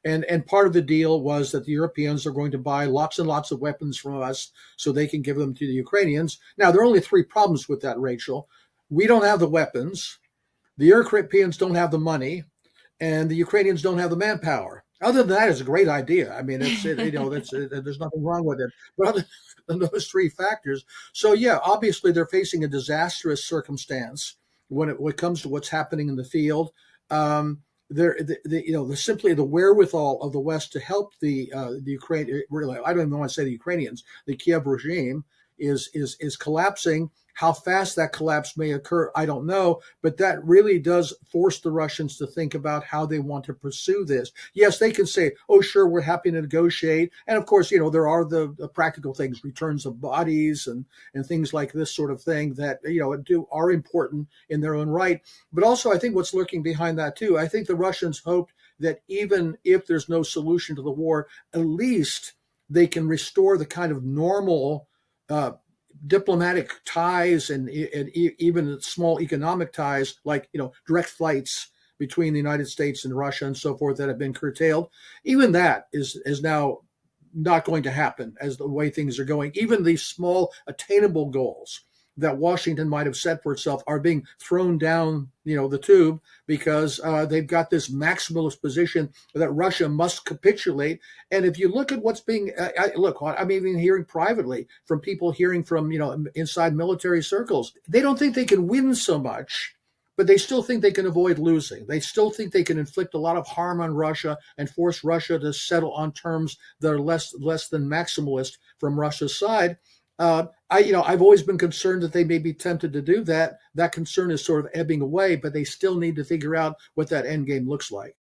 And part of the deal was that the Europeans are going to buy lots and lots of weapons from us so they can give them to the Ukrainians. Now, there are only three problems with that, Rachel. We don't have the weapons, the Europeans don't have the money, and the Ukrainians don't have the manpower. Other than that, it's a great idea. I mean, there's nothing wrong with it. But other than those three factors, so yeah, obviously they're facing a disastrous circumstance when it comes to what's happening in the field. Simply the wherewithal of the West to help the Ukraine. Really, I don't even want to say the Ukrainians. The Kiev regime is collapsing. How fast that collapse may occur, I don't know, but that really does force the Russians to think about how they want to pursue this. Yes, they can say, "Oh, sure, we're happy to negotiate," and of course, there are the practical things, returns of bodies and things like this sort of thing that are important in their own right. But also, I think what's lurking behind that too, I think the Russians hoped that even if there's no solution to the war, at least they can restore the kind of normal diplomatic ties and even small economic ties, like direct flights between the United States and Russia and so forth, that have been curtailed. Even that is now not going to happen as the way things are going. Even these small attainable goals that Washington might have set for itself are being thrown down, the tube, because they've got this maximalist position that Russia must capitulate. And if you look at what's being, I'm even hearing privately from people hearing from, inside military circles, they don't think they can win so much, but they still think they can avoid losing. They still think they can inflict a lot of harm on Russia and force Russia to settle on terms that are less than maximalist from Russia's side. I've always been concerned that they may be tempted to do that. That concern is sort of ebbing away, but they still need to figure out what that end game looks like.